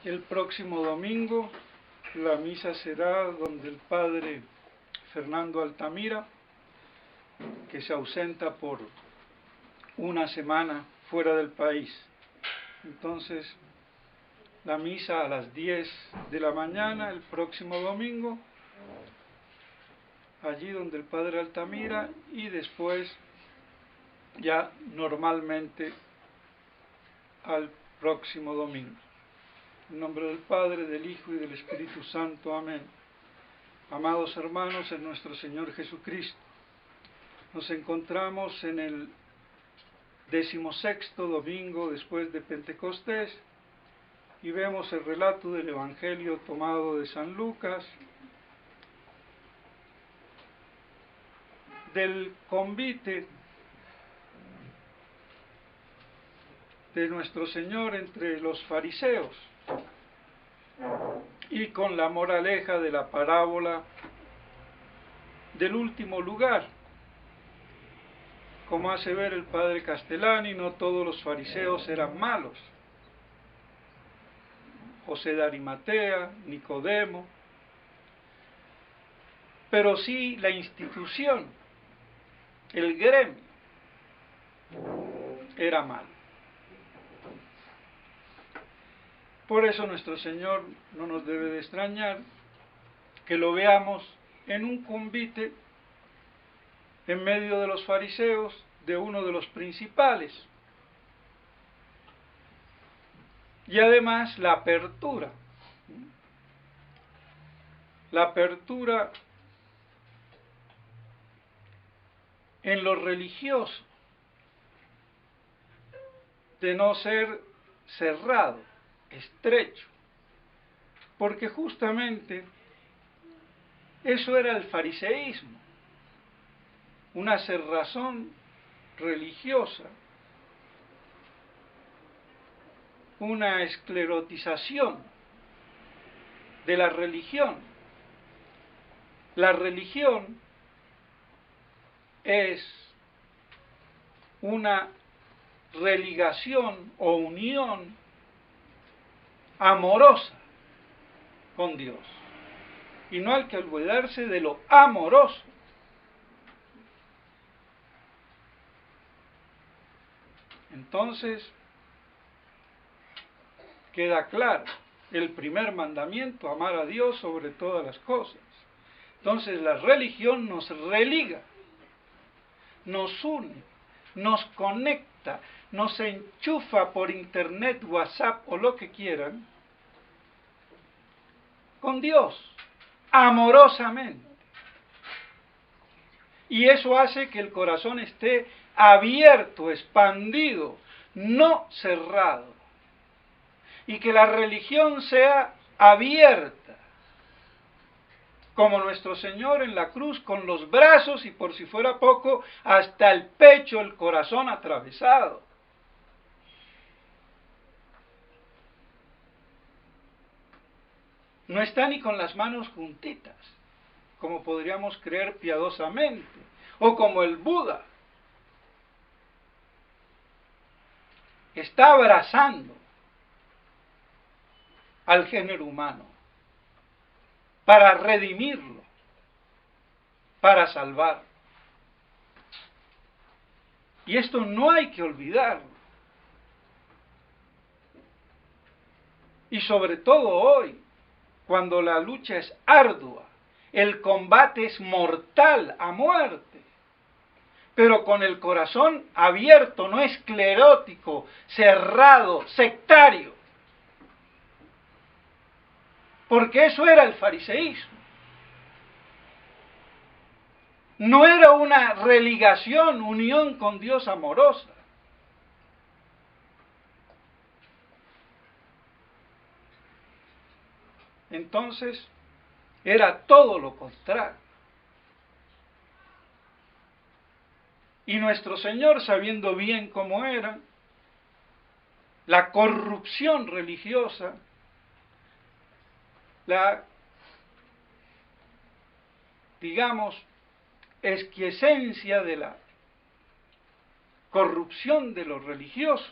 El próximo domingo la misa será donde el padre Fernando Altamira, que se ausenta por una semana fuera del país. Entonces, la misa a las 10 de la mañana, el próximo domingo, allí donde el padre Altamira, y después ya normalmente al próximo domingo. En nombre del Padre, del Hijo y del Espíritu Santo. Amén. Amados hermanos en nuestro Señor Jesucristo, nos encontramos en el 16º domingo después de Pentecostés y vemos el relato del Evangelio tomado de San Lucas, del convite de nuestro Señor entre los fariseos y con la moraleja de la parábola del último lugar. Como hace ver el padre Castellani, no todos los fariseos eran malos. José de Arimatea, Nicodemo, pero sí la institución, el gremio, era malo. Por eso nuestro Señor no nos debe de extrañar que lo veamos en un convite en medio de los fariseos, de uno de los principales. Y además la apertura en lo religioso, de no ser cerrado, estrecho, porque justamente eso era el fariseísmo, una cerrazón religiosa, una esclerotización de la religión. La religión es una religación o unión amorosa con Dios, y no hay que olvidarse de lo amoroso. Entonces, queda claro, el primer mandamiento, amar a Dios sobre todas las cosas. Entonces la religión nos religa, nos une, nos conecta, nos enchufa por internet, WhatsApp o lo que quieran, con Dios, amorosamente. Y eso hace que el corazón esté abierto, expandido, no cerrado. Y que la religión sea abierta, como nuestro Señor en la cruz, con los brazos y por si fuera poco, hasta el pecho, el corazón atravesado. No está ni con las manos juntitas, como podríamos creer piadosamente, o como el Buda. Está abrazando al género humano para redimirlo, para salvarlo. Y esto no hay que olvidarlo. Y sobre todo hoy, cuando la lucha es ardua, el combate es mortal, a muerte, pero con el corazón abierto, no esclerótico, cerrado, sectario. Porque eso era el fariseísmo. No era una religación, unión con Dios amorosa. Entonces, era todo lo contrario. Y nuestro Señor, sabiendo bien cómo era la corrupción religiosa, la, digamos, esquiesencia de la corrupción de lo religioso,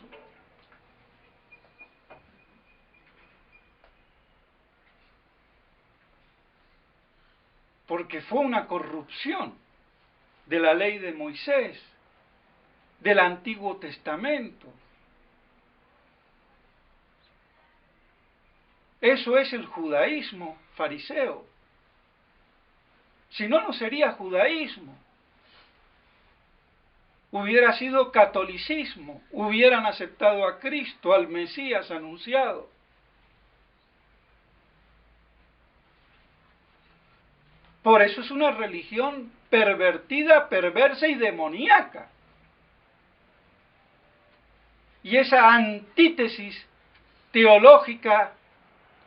porque fue una corrupción de la ley de Moisés, del Antiguo Testamento. Eso es el judaísmo fariseo. Si no, no sería judaísmo. Hubiera sido catolicismo. Hubieran aceptado a Cristo, al Mesías anunciado. Por eso es una religión pervertida, perversa y demoníaca. Y esa antítesis teológica,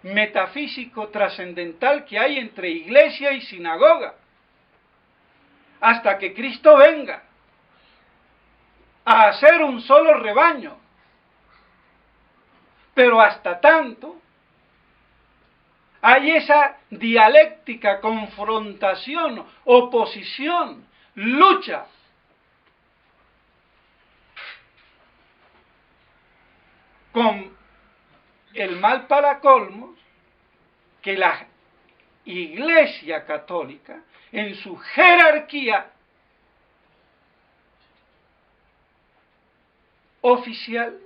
metafísico, trascendental que hay entre iglesia y sinagoga, hasta que Cristo venga a hacer un solo rebaño. Pero hasta tanto, hay esa dialéctica, confrontación, oposición, lucha. Con el mal para colmos, que la Iglesia Católica, en su jerarquía oficial,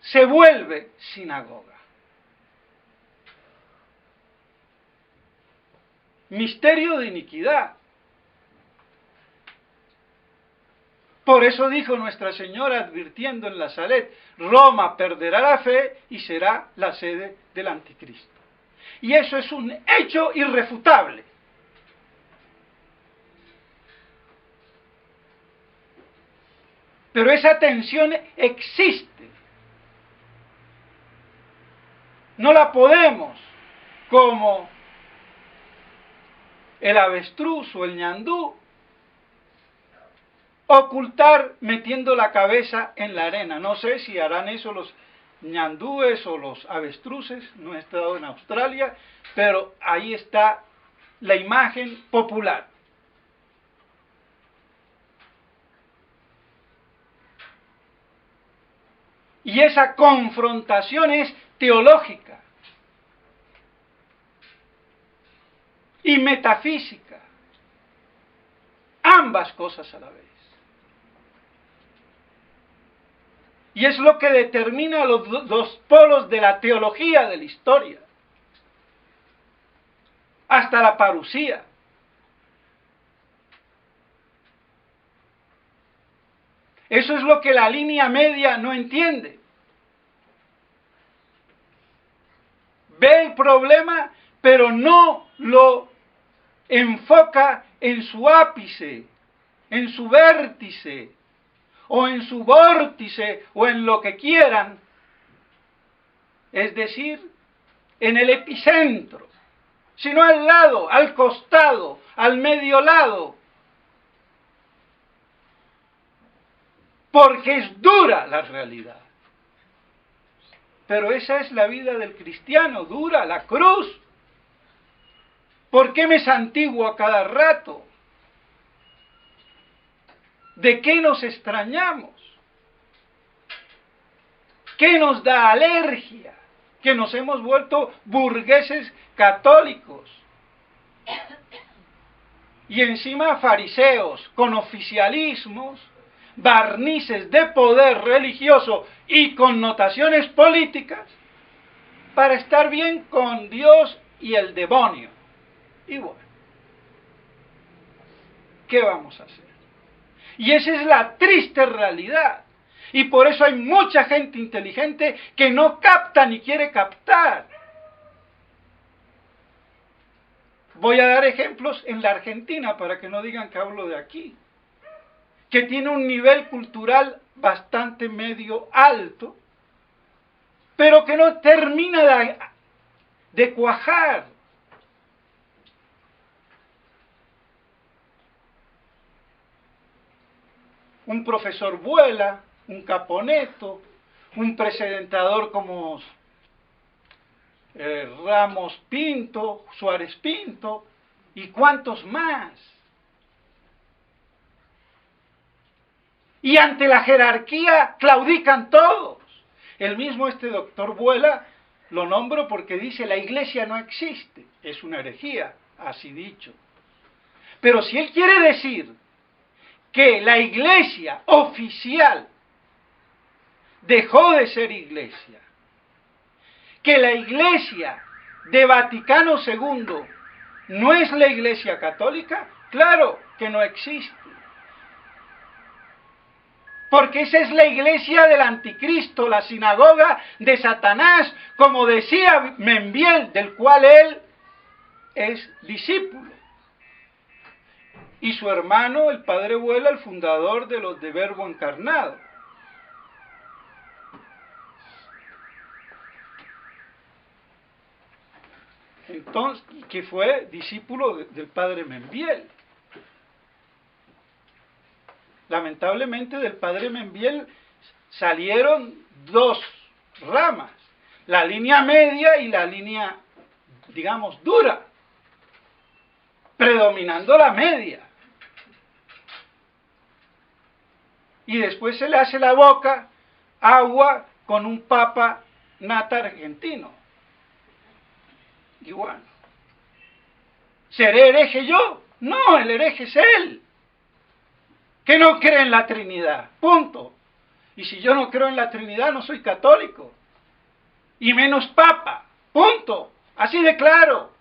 se vuelve sinagoga. Misterio de iniquidad. Por eso dijo Nuestra Señora advirtiendo en la Salet, Roma perderá la fe y será la sede del anticristo. Y eso es un hecho irrefutable. Pero esa tensión existe. No la podemos, como el avestruz o el ñandú, ocultar metiendo la cabeza en la arena. No sé si harán eso los ñandúes o los avestruces, no he estado en Australia, pero ahí está la imagen popular. Y esa confrontación es teológica y metafísica, ambas cosas a la vez. Y es lo que determina los dos polos de la teología de la historia, hasta la parusía. Eso es lo que la línea media no entiende. Ve el problema, pero no lo enfoca en su ápice, en su vértice, o en su vórtice, o en lo que quieran. Es decir, en el epicentro, sino al lado, al costado, al medio lado. Porque es dura la realidad. Pero esa es la vida del cristiano, dura, la cruz. ¿Por qué me santiguo a cada rato? ¿De qué nos extrañamos? ¿Qué nos da alergia? Que nos hemos vuelto burgueses católicos. Y encima fariseos, con oficialismos, barnices de poder religioso y connotaciones políticas para estar bien con Dios y el demonio. Y bueno, ¿qué vamos a hacer? Y esa es la triste realidad. Y por eso hay mucha gente inteligente que no capta ni quiere captar. Voy a dar ejemplos en la Argentina para que no digan que hablo de aquí, que tiene un nivel cultural bastante medio alto, pero que no termina de cuajar. Un profesor Vuela, un Caponeto, un presentador como Ramos Pinto, Suárez Pinto, y cuántos más. Y ante la jerarquía claudican todos. El mismo doctor Vuela Lo nombro porque dice la iglesia no existe. Es una herejía, así dicho. Pero si él quiere decir que la iglesia oficial dejó de ser iglesia, que la iglesia de Vaticano II no es la iglesia católica, claro que no existe. Porque esa es la iglesia del anticristo, la sinagoga de Satanás, como decía Membiel, del cual él es discípulo. Y su hermano, el padre Vuela, el fundador de los de Verbo Encarnado. Entonces, que fue discípulo del padre Membiel. Lamentablemente del padre Membiel salieron dos ramas, la línea media y la línea, digamos, dura, predominando la media. Y después se le hace la boca agua con un papa nata argentino. Y bueno, ¿seré hereje yo? No, el hereje es él, que no cree en la Trinidad, punto. Y si yo no creo en la Trinidad, no soy católico, y menos papa, punto, así de claro.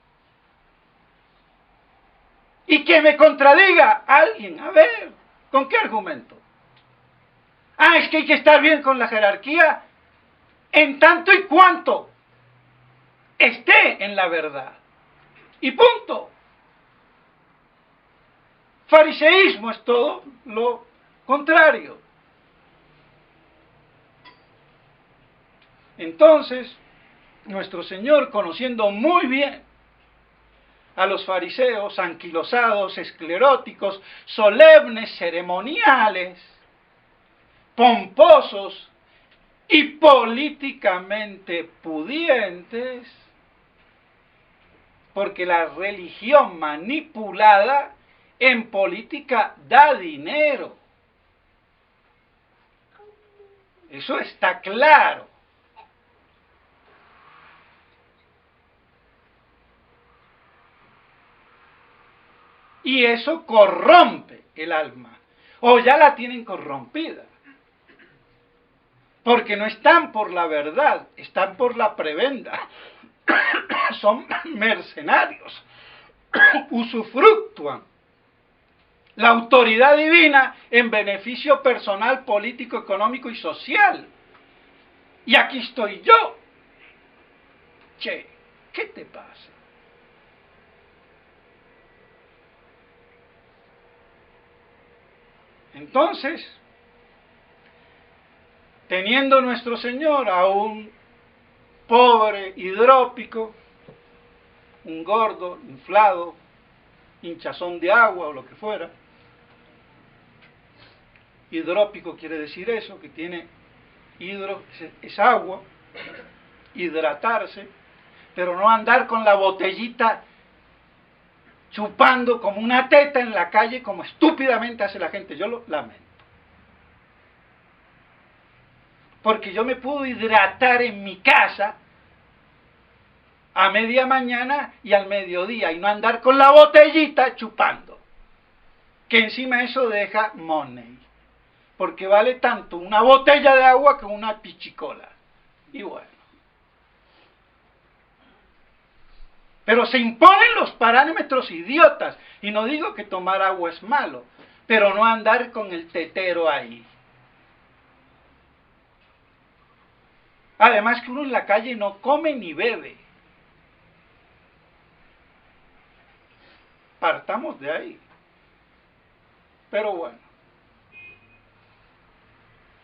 Y que me contradiga alguien, a ver, ¿con qué argumento? Ah, es que hay que estar bien con la jerarquía en tanto y cuanto esté en la verdad, y punto. Fariseísmo es todo lo contrario. Entonces, nuestro Señor, conociendo muy bien a los fariseos anquilosados, escleróticos, solemnes, ceremoniales, pomposos y políticamente pudientes, porque la religión manipulada en política da dinero. Eso está claro. Y eso corrompe el alma, o ya la tienen corrompida, porque no están por la verdad, están por la prebenda, son mercenarios, usufructúan la autoridad divina en beneficio personal, político, económico y social. Y aquí estoy yo. Che, ¿qué te pasa? Entonces, teniendo nuestro Señor a un pobre hidrópico, un gordo, inflado, hinchazón de agua o lo que fuera, hidrópico quiere decir eso, que tiene hidro, es agua, hidratarse, pero no andar con la botellita chupando como una teta en la calle, como estúpidamente hace la gente. Yo lo lamento. Porque yo me puedo hidratar en mi casa a media mañana y al mediodía y no andar con la botellita chupando. Que encima eso deja money. Porque vale tanto una botella de agua que una pichicola. Y bueno. Pero se imponen los parámetros idiotas. Y no digo que tomar agua es malo, pero no andar con el tetero ahí. Además que uno en la calle no come ni bebe. Partamos de ahí. Pero bueno.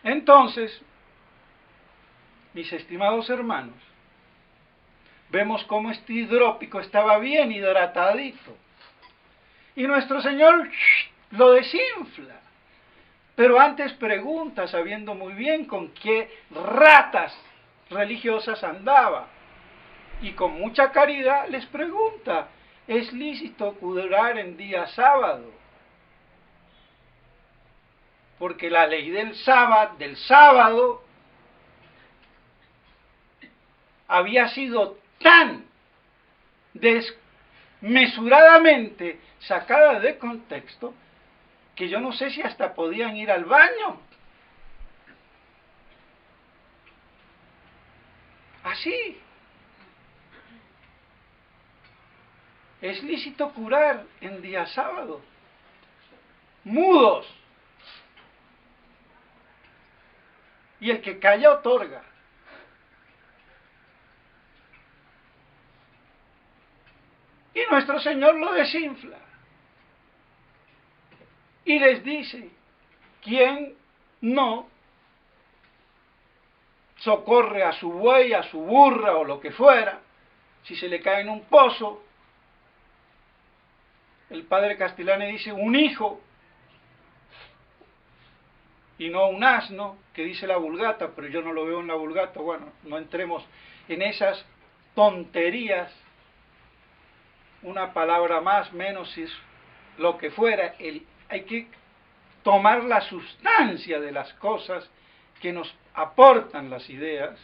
Entonces, mis estimados hermanos, vemos cómo este hidrópico estaba bien hidratadito. Y nuestro Señor lo desinfla. Pero antes pregunta, sabiendo muy bien con qué ratas religiosas andaba. Y con mucha caridad les pregunta, ¿es lícito curar en día sábado? Porque la ley del sábado, había sido tan desmesuradamente sacada de contexto que yo no sé si hasta podían ir al baño. Así. Es lícito curar en día sábado. Mudos. Y el que calla otorga. Y nuestro Señor lo desinfla. Y les dice, ¿quién no socorre a su buey, a su burra o lo que fuera, si se le cae en un pozo? El padre Castellani dice un hijo y no un asno, que dice la Vulgata, pero yo no lo veo en la Vulgata. Bueno, no entremos en esas tonterías, una palabra más, menos, si es lo que fuera. Hay que tomar la sustancia de las cosas que nos aportan las ideas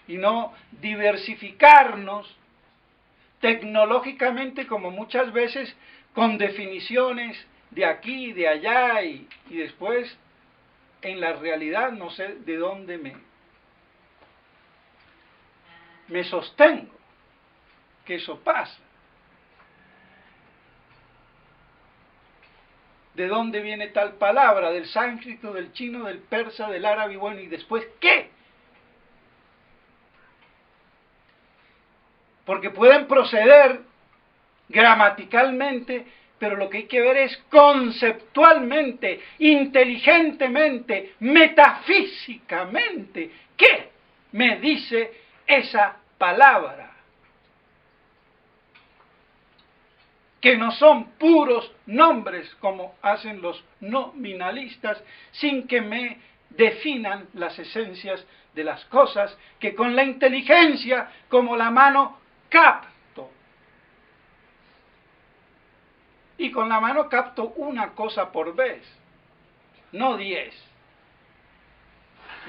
y no diversificarnos tecnológicamente, como muchas veces, con definiciones de aquí y de allá, y después en la realidad no sé de dónde me sostengo, que eso pasa. ¿De dónde viene tal palabra? Del sánscrito, del chino, del persa, del árabe, bueno, ¿y después qué? Porque pueden proceder gramaticalmente, pero lo que hay que ver es conceptualmente, inteligentemente, metafísicamente, ¿qué me dice esa palabra? Que no son puros nombres como hacen los nominalistas, sin que me definan las esencias de las cosas, que con la inteligencia como la mano capto. Y con la mano capto una cosa por vez, no 10.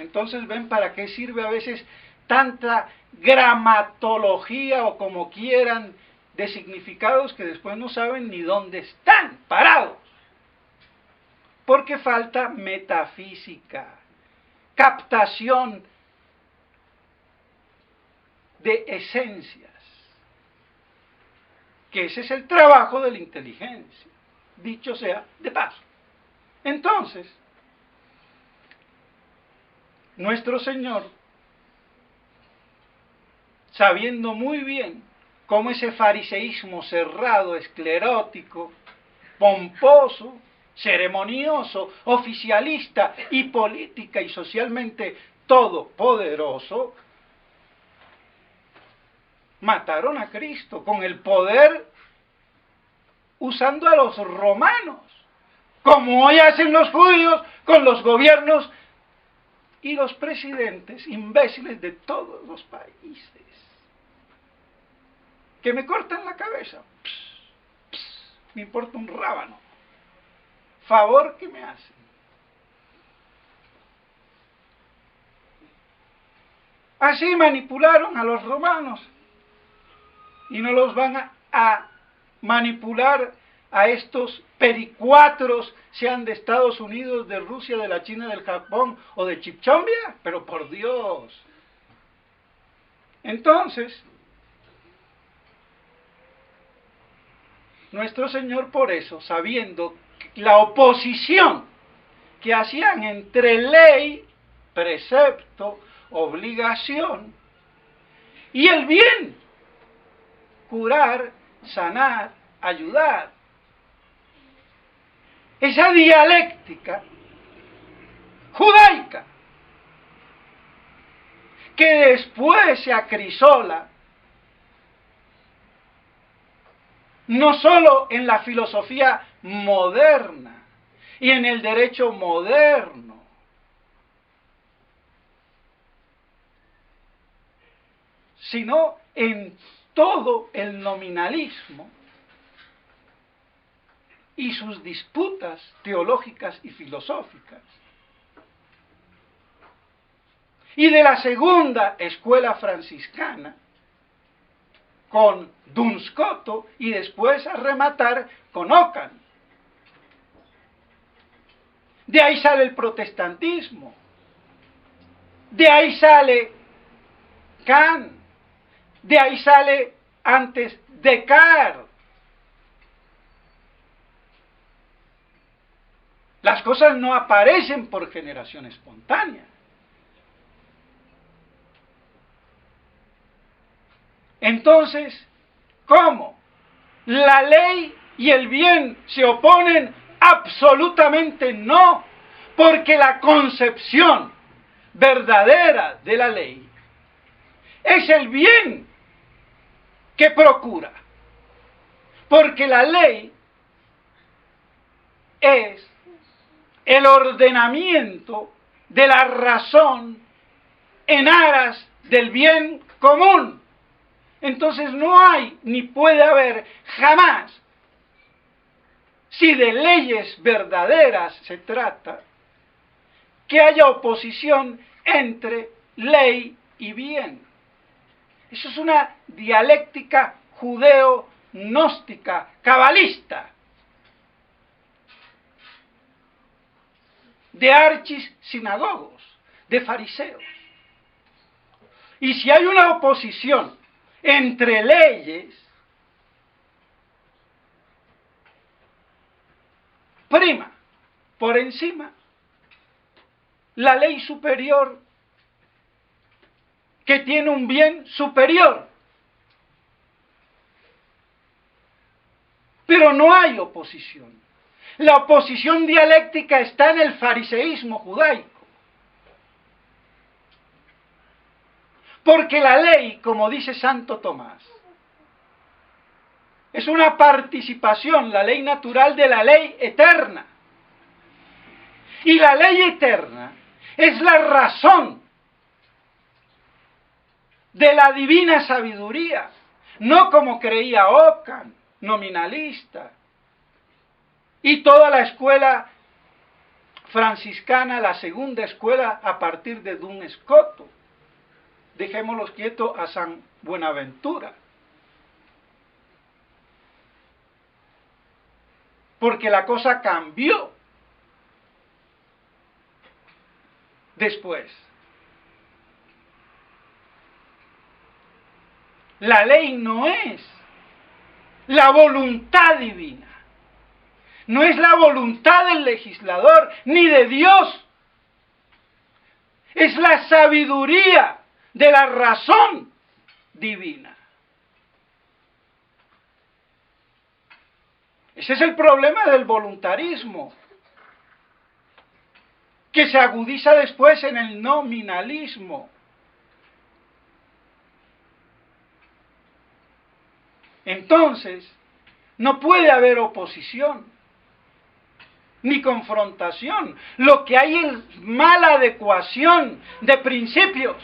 Entonces ven para qué sirve a veces tanta gramatología, o como quieran, de significados que después no saben ni dónde están parados. Porque falta metafísica, captación de esencias, que ese es el trabajo de la inteligencia, dicho sea de paso. Entonces, nuestro Señor, sabiendo muy bien cómo ese fariseísmo cerrado, esclerótico, pomposo, ceremonioso, oficialista y política y socialmente todopoderoso, mataron a Cristo con el poder, usando a los romanos, como hoy hacen los judíos con los gobiernos y los presidentes imbéciles de todos los países, que me cortan la cabeza. Me importa un rábano. Favor que me hacen. Así manipularon a los romanos y no los van a manipular a estos pericuatros, sean de Estados Unidos, de Rusia, de la China, del Japón o de Chipchombia, pero por Dios. Entonces, nuestro Señor, por eso, sabiendo la oposición que hacían entre ley, precepto, obligación y el bien, curar, sanar, ayudar, esa dialéctica judaica que después se acrisola no solo en la filosofía moderna y en el derecho moderno, sino en todo el nominalismo y sus disputas teológicas y filosóficas. y de la segunda escuela franciscana, con Duns Scoto, y después a rematar con Ockham. De ahí sale el protestantismo, de ahí sale Kant, de ahí sale antes Descartes. Las cosas no aparecen por generación espontánea. Entonces, ¿cómo? ¿La ley y el bien se oponen? Absolutamente no, porque la concepción verdadera de la ley es el bien que procura, porque la ley es el ordenamiento de la razón en aras del bien común. Entonces no hay ni puede haber jamás, si de leyes verdaderas se trata, que haya oposición entre ley y bien. Eso es una dialéctica judeo-gnóstica, cabalista, de archis-sinagogos, de fariseos. Y si hay una oposición entre leyes, prima por encima la ley superior que tiene un bien superior. Pero no hay oposición. La oposición dialéctica está en el fariseísmo judaico. Porque la ley, como dice Santo Tomás, es una participación, la ley natural, de la ley eterna. Y la ley eterna es la razón de la divina sabiduría, no como creía Ockham, nominalista, y toda la escuela franciscana, la segunda escuela a partir de Duns Scoto. Dejémoslos quietos a San Buenaventura. Porque la cosa cambió después. La ley no es la voluntad divina, no es la voluntad del legislador ni de Dios, es la sabiduría de la razón divina. Ese es el problema del voluntarismo, que se agudiza después en el nominalismo. Entonces, no puede haber oposición, ni confrontación. Lo que hay es mala adecuación de principios.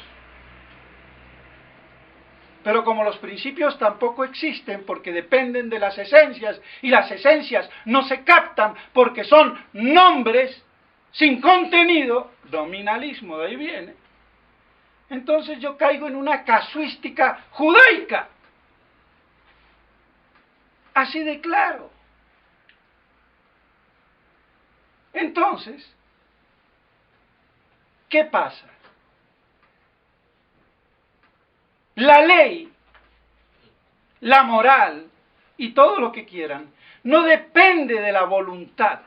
Pero como los principios tampoco existen porque dependen de las esencias, y las esencias no se captan porque son nombres sin contenido, nominalismo de ahí viene, entonces yo caigo en una casuística judaica. Así de claro. Entonces, ¿qué pasa? La ley, la moral y todo lo que quieran no depende de la voluntad,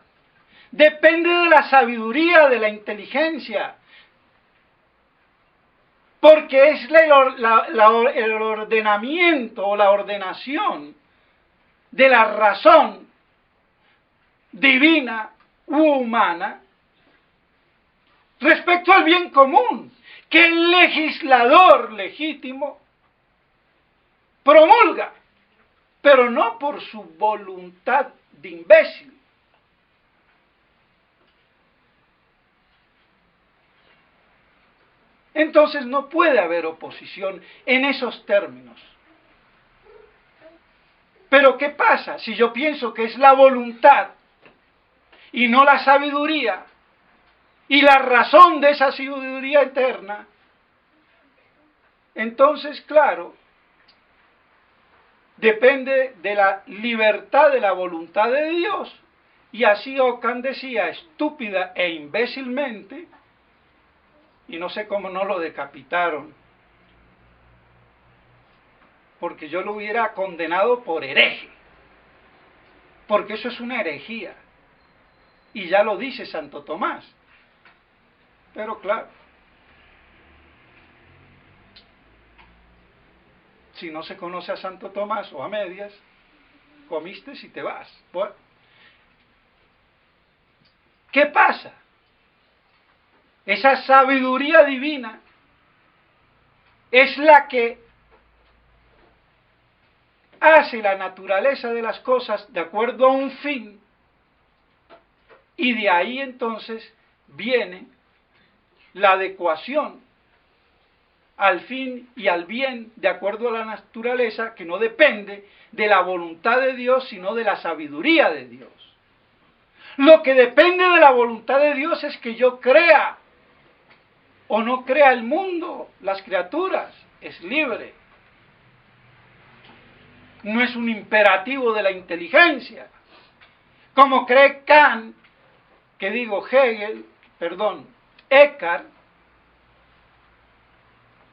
depende de la sabiduría, de la inteligencia, porque es el ordenamiento o la ordenación de la razón divina u humana respecto al bien común, que el legislador legítimo promulga, pero no por su voluntad de imbécil. Entonces no puede haber oposición en esos términos. Pero ¿qué pasa si yo pienso que es la voluntad y no la sabiduría, y la razón de esa sabiduría eterna Entonces, claro, depende de la libertad de la voluntad de Dios. Y así Ockham decía estúpida e imbécilmente, y no sé cómo no lo decapitaron, porque yo lo hubiera condenado por hereje, porque eso es una herejía, y ya lo dice Santo Tomás. Pero claro, si no se conoce a Santo Tomás o a medias, comiste y te vas. Bueno, ¿qué pasa? Esa sabiduría divina es la que hace la naturaleza de las cosas de acuerdo a un fin, y de ahí entonces viene la adecuación al fin y al bien de acuerdo a la naturaleza, que no depende de la voluntad de Dios, sino de la sabiduría de Dios. Lo que depende de la voluntad de Dios es que yo crea o no crea el mundo, las criaturas, es libre. No es un imperativo de la inteligencia, como cree Kant, Eckhart,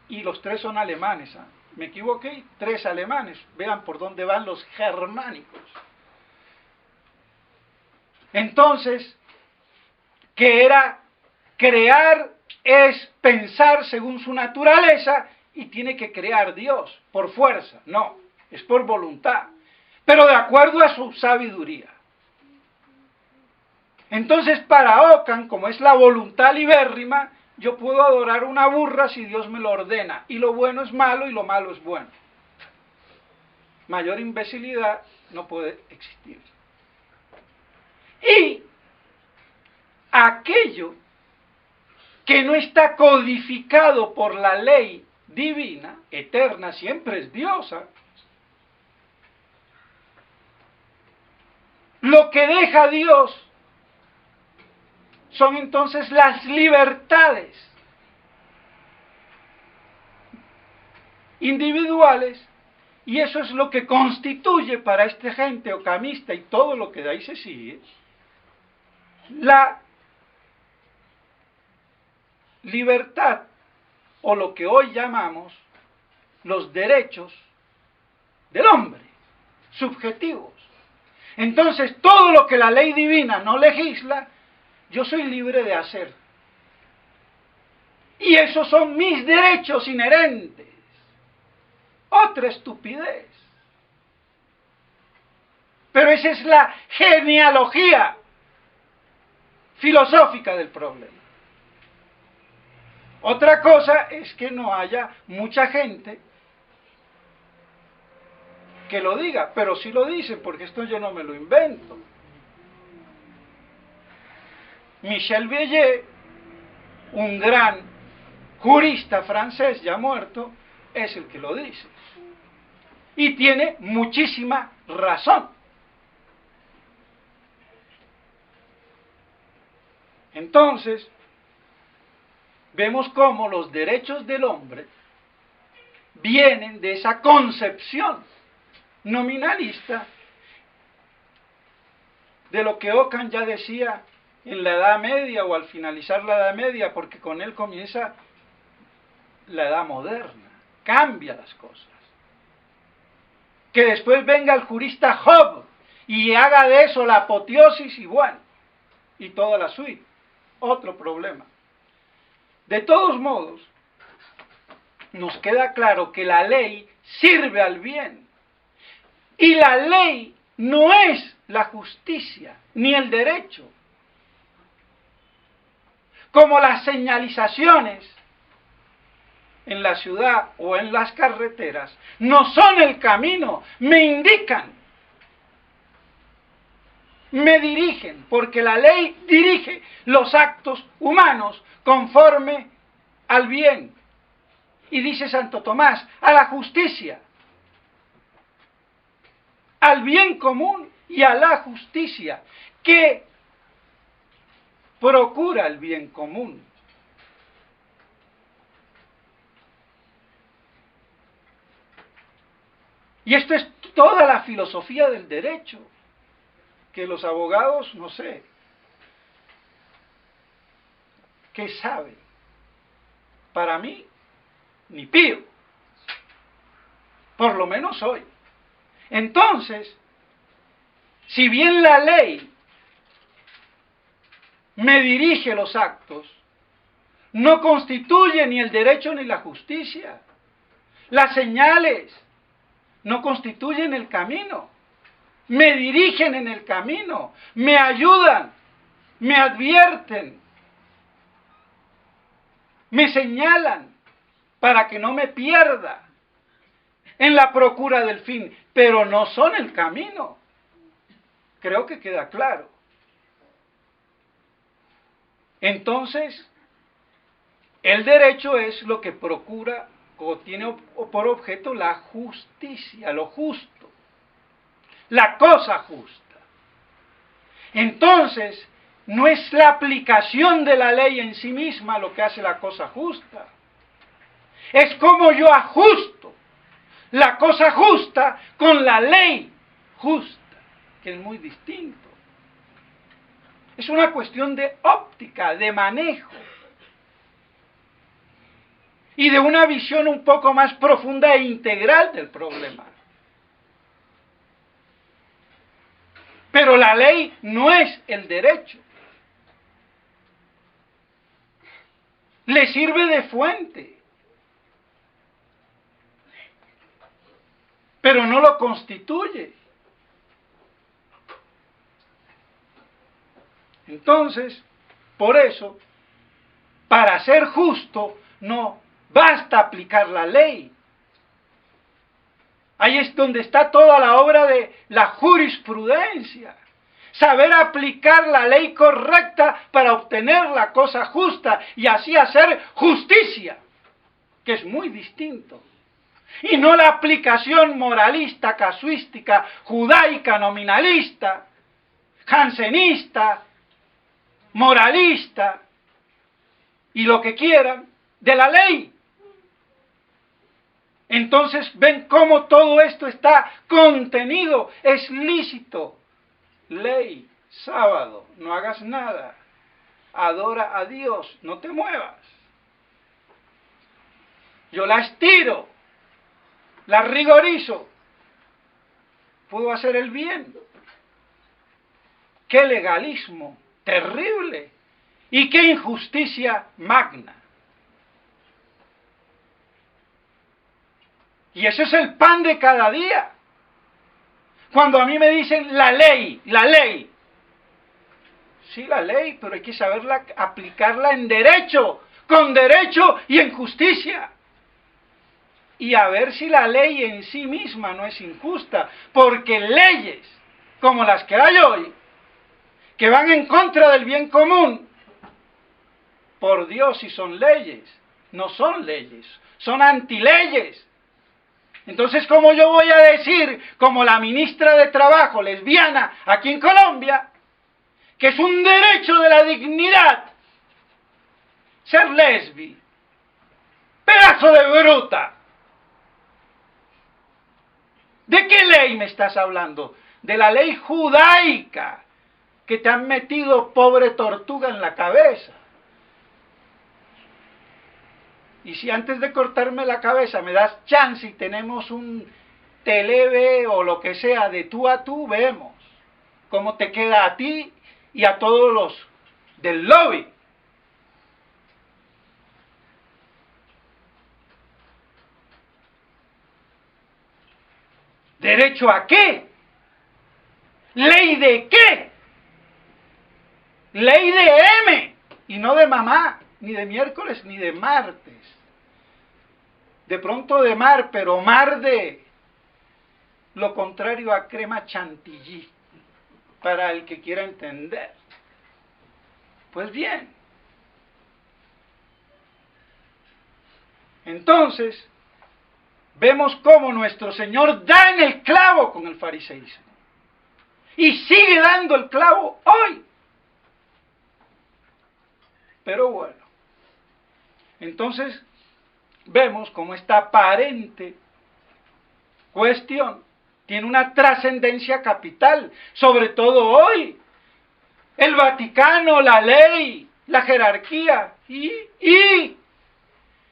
y los tres son alemanes. Me equivoqué, tres alemanes. Vean por dónde van los germánicos. Entonces, que era crear es pensar según su naturaleza y tiene que crear Dios por fuerza. No, es por voluntad, pero de acuerdo a su sabiduría. Entonces, para Ockham, como es la voluntad libérrima, yo puedo adorar una burra si Dios me lo ordena, y lo bueno es malo y lo malo es bueno. Mayor imbecilidad no puede existir. Y aquello que no está codificado por la ley divina, eterna, siempre es diosa, lo que deja Dios son entonces las libertades individuales, y eso es lo que constituye para esta gente ocamista y todo lo que de ahí se sigue, la libertad, o lo que hoy llamamos los derechos del hombre, subjetivos. Entonces, todo lo que la ley divina no legisla, yo soy libre de hacer. Y esos son mis derechos inherentes. Otra estupidez. Pero esa es la genealogía filosófica del problema. Otra cosa es que no haya mucha gente que lo diga, pero sí lo dicen, porque esto yo no me lo invento. Michel Vieillé, un gran jurista francés ya muerto, es el que lo dice. Y tiene muchísima razón. Entonces, vemos cómo los derechos del hombre vienen de esa concepción nominalista de lo que Ockham ya decía en la Edad Media o al finalizar la Edad Media, porque con él comienza la Edad Moderna, cambia las cosas. Que después venga el jurista Hobbes y haga de eso la apoteosis y bueno, y toda la suite, otro problema. De todos modos, nos queda claro que la ley sirve al bien. Y la ley no es la justicia, ni el derecho. Como las señalizaciones en la ciudad o en las carreteras no son el camino, me indican, me dirigen, porque la ley dirige los actos humanos conforme al bien. Y dice Santo Tomás, a la justicia, al bien común y a la justicia, que procura el bien común. Y esto es toda la filosofía del derecho, que los abogados, no sé, ¿qué saben? Para mí, ni pío, por lo menos hoy. Entonces, si bien la ley me dirige los actos, no constituye ni el derecho ni la justicia. Las señales no constituyen el camino, me dirigen en el camino, me ayudan, me advierten, me señalan para que no me pierda en la procura del fin, pero no son el camino. Creo que queda claro. Entonces, el derecho es lo que procura o tiene por objeto la justicia, lo justo, la cosa justa. Entonces, no es la aplicación de la ley en sí misma lo que hace la cosa justa. Es como yo ajusto la cosa justa con la ley justa, que es muy distinto. Es una cuestión de óptica, de manejo, y de una visión un poco más profunda e integral del problema. Pero la ley no es el derecho. Le sirve de fuente, pero no lo constituye. Entonces, por eso, para ser justo, no basta aplicar la ley. Ahí es donde está toda la obra de la jurisprudencia. Saber aplicar la ley correcta para obtener la cosa justa y así hacer justicia, que es muy distinto. Y no la aplicación moralista, casuística, judaica, nominalista, jansenista, moralista y lo que quieran de la ley. Entonces ven cómo todo esto está contenido, es lícito. Ley, sábado, no hagas nada, adora a Dios, no te muevas. Yo la estiro, la rigorizo, puedo hacer el bien. ¡Qué legalismo terrible! ¡Y qué injusticia magna! Y eso es el pan de cada día. Cuando a mí me dicen la ley, sí, la ley, pero hay que saberla aplicarla en derecho, con derecho y en justicia. Y a ver si la ley en sí misma no es injusta, porque leyes como las que hay hoy, que van en contra del bien común, por Dios, si son leyes, no son leyes, son antileyes. Entonces, ¿cómo yo voy a decir, como la ministra de Trabajo lesbiana aquí en Colombia, que es un derecho de la dignidad ser lesbi? ¡Pedazo de bruta! ¿De qué ley me estás hablando? De la ley judaica que te han metido, pobre tortuga, en la cabeza. Y si antes de cortarme la cabeza me das chance y tenemos un televe o lo que sea de tú a tú, vemos cómo te queda a ti y a todos los del lobby. ¿Derecho a qué? ¿Ley de qué? Ley de M, y no de mamá, ni de miércoles, ni de martes. De pronto de mar, pero mar de lo contrario a crema chantilly, para el que quiera entender. Pues bien, entonces, vemos cómo nuestro Señor da en el clavo con el fariseísmo. Y sigue dando el clavo hoy. Pero bueno, entonces vemos como esta aparente cuestión tiene una trascendencia capital, sobre todo hoy. El Vaticano, la ley, la jerarquía y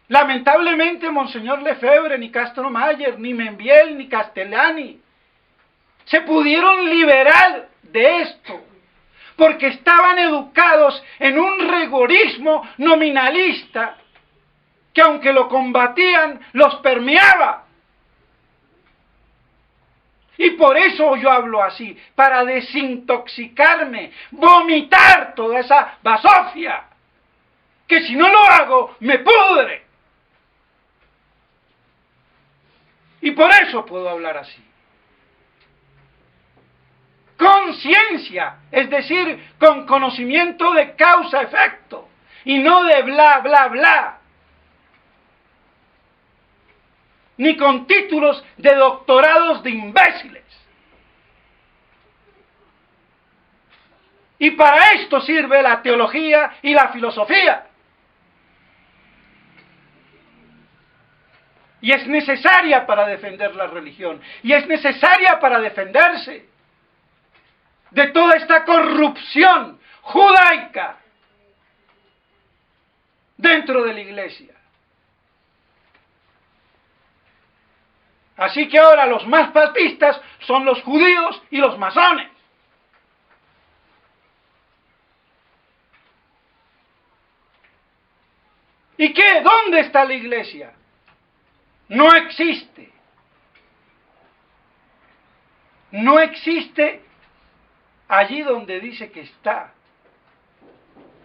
lamentablemente Monseñor Lefebvre, ni Castro Mayer, ni Membiel, ni Castellani se pudieron liberar de esto, porque estaban educados en un rigorismo nominalista que aunque lo combatían, los permeaba. Y por eso yo hablo así, para desintoxicarme, vomitar toda esa basofia, que si no lo hago, me pudre. Y por eso puedo hablar así. Conciencia, es decir, con conocimiento de causa-efecto, y no de bla, bla, bla. Ni con títulos de doctorados de imbéciles. Y para esto sirve la teología y la filosofía. Y es necesaria para defender la religión. Y es necesaria para defenderse de toda esta corrupción judaica dentro de la iglesia. Así que ahora los más papistas son los judíos y los masones. ¿Y qué? ¿Dónde está la iglesia? No existe. No existe allí donde dice que está.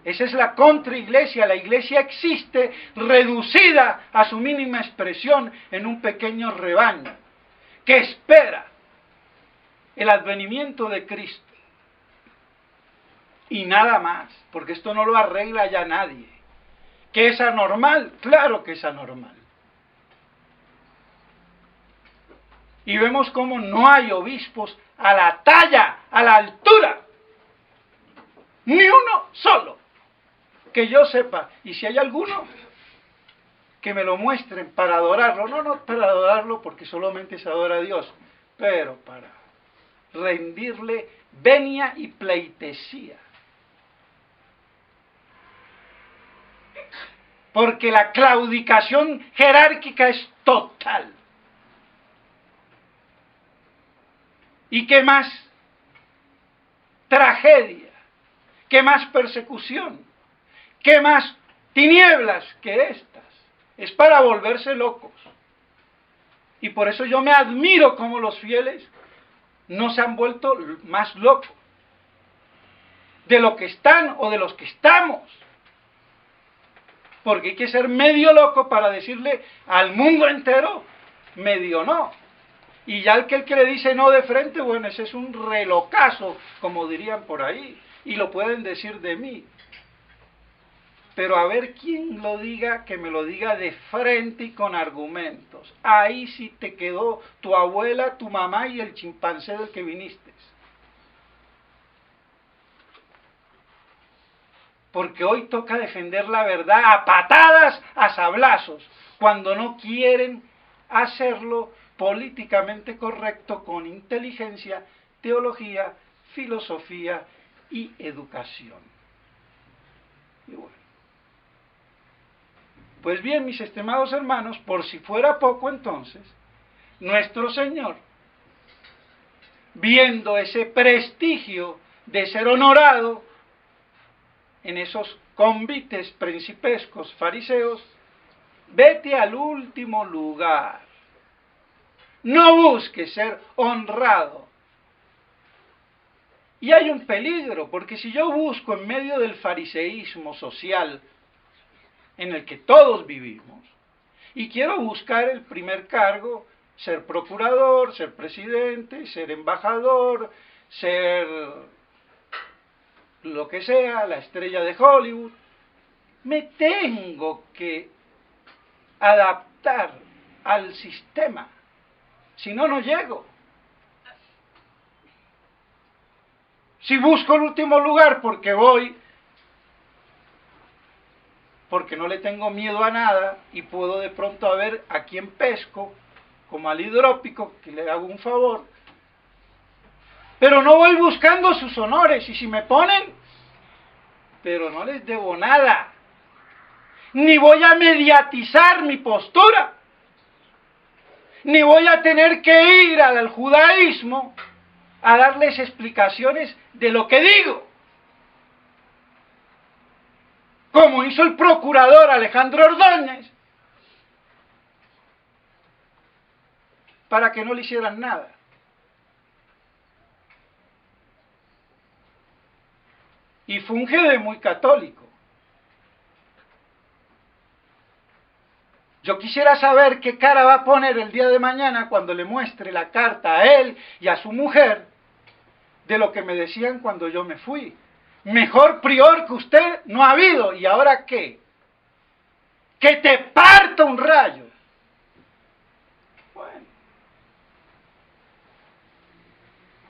Esa es la contraiglesia. La iglesia existe reducida a su mínima expresión en un pequeño rebaño que espera el advenimiento de Cristo. Y nada más, porque esto no lo arregla ya nadie. ¿Que es anormal? Claro que es anormal. Y vemos cómo no hay obispos a la talla, a la altura. Ni uno solo. Que yo sepa, y si hay alguno, que me lo muestren para adorarlo, no para adorarlo porque solamente se adora a Dios, pero para rendirle venia y pleitesía. Porque la claudicación jerárquica es total. ¿Y qué más tragedia? ¿Qué más persecución? ¿Qué más tinieblas que estas? Es para volverse locos. Y por eso yo me admiro cómo los fieles no se han vuelto más locos de lo que están o de los que estamos. Porque hay que ser medio loco para decirle al mundo entero, medio no. Y ya el que le dice no de frente, bueno, ese es un relocazo, como dirían por ahí. Y lo pueden decir de mí. Pero a ver quién lo diga, que me lo diga de frente y con argumentos. Ahí sí te quedó tu abuela, tu mamá y el chimpancé del que viniste. Porque hoy toca defender la verdad a patadas, a sablazos, cuando no quieren hacerlo políticamente correcto con inteligencia, teología, filosofía y educación. Y bueno. Pues bien, mis estimados hermanos, por si fuera poco entonces, nuestro Señor, viendo ese prestigio de ser honorado en esos convites principescos fariseos, vete al último lugar. No busques ser honrado. Y hay un peligro, porque si yo busco en medio del fariseísmo social en el que todos vivimos, y quiero buscar el primer cargo, ser procurador, ser presidente, ser embajador, ser lo que sea, la estrella de Hollywood, me tengo que adaptar al sistema, si no, no llego. Si busco el último lugar porque voy, porque no le tengo miedo a nada y puedo de pronto a ver a quién pesco, como al hidrópico, que le hago un favor, pero no voy buscando sus honores, y si me ponen, pero no les debo nada, ni voy a mediatizar mi postura, ni voy a tener que ir al judaísmo a darles explicaciones de lo que digo, como hizo el procurador Alejandro Ordóñez, para que no le hicieran nada. Y funge de muy católico. Yo quisiera saber qué cara va a poner el día de mañana cuando le muestre la carta a él y a su mujer de lo que me decían cuando yo me fui. Mejor prior que usted no ha habido. ¿Y ahora qué? ¡Que te parta un rayo! Bueno,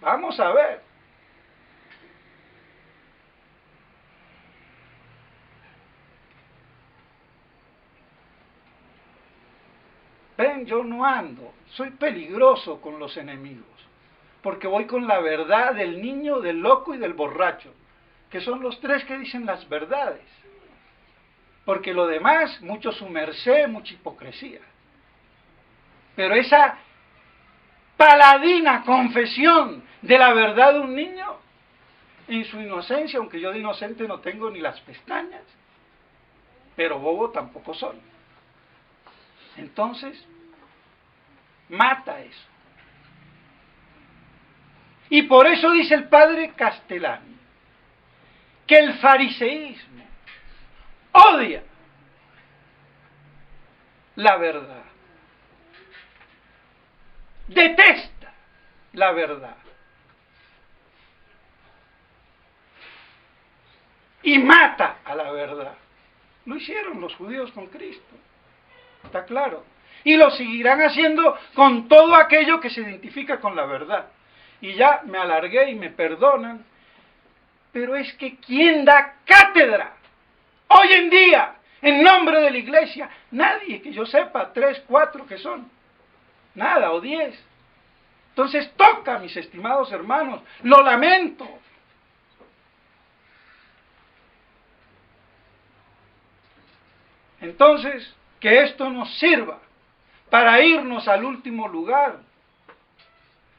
vamos a ver. Ven, yo no ando, soy peligroso con los enemigos, porque voy con la verdad del niño, del loco y del borracho, que son los tres que dicen las verdades. Porque lo demás, mucho su merced, mucha hipocresía. Pero esa paladina confesión de la verdad de un niño, en su inocencia, aunque yo de inocente no tengo ni las pestañas, pero bobo tampoco soy. Entonces, mata eso. Y por eso dice el padre Castellani, que el fariseísmo odia la verdad, detesta la verdad y mata a la verdad. Lo hicieron los judíos con Cristo, está claro, y lo seguirán haciendo con todo aquello que se identifica con la verdad. Y ya me alargué y me perdonan, pero es que ¿quién da cátedra hoy en día en nombre de la iglesia? Nadie, que yo sepa, 3, 4 que son, nada, o 10. Entonces toca, mis estimados hermanos, lo lamento. Entonces, que esto nos sirva para irnos al último lugar,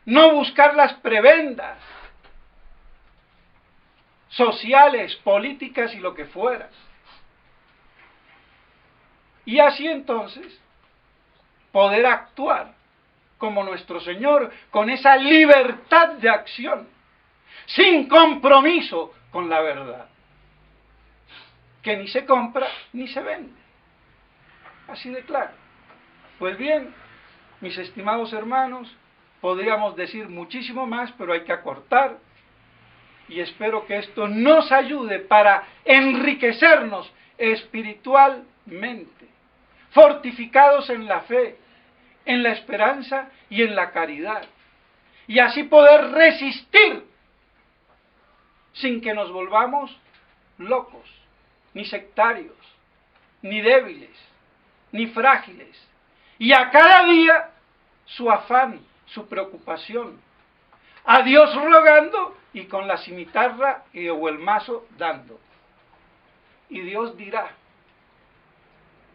no buscar las prebendas sociales, políticas y lo que fuera. Y así entonces poder actuar como nuestro Señor, con esa libertad de acción, sin compromiso con la verdad, que ni se compra ni se vende. Así de claro. Pues bien, mis estimados hermanos, podríamos decir muchísimo más, pero hay que acortar, y espero que esto nos ayude para enriquecernos espiritualmente, fortificados en la fe, en la esperanza y en la caridad, y así poder resistir sin que nos volvamos locos, ni sectarios, ni débiles, ni frágiles, y a cada día su afán, su preocupación, a Dios rogando y con la cimitarra o el mazo dando. Y Dios dirá.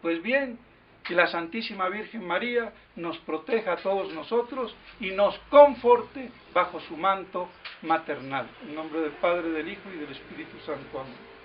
Pues bien, que la Santísima Virgen María nos proteja a todos nosotros y nos conforte bajo su manto maternal. En nombre del Padre, del Hijo y del Espíritu Santo. Amén.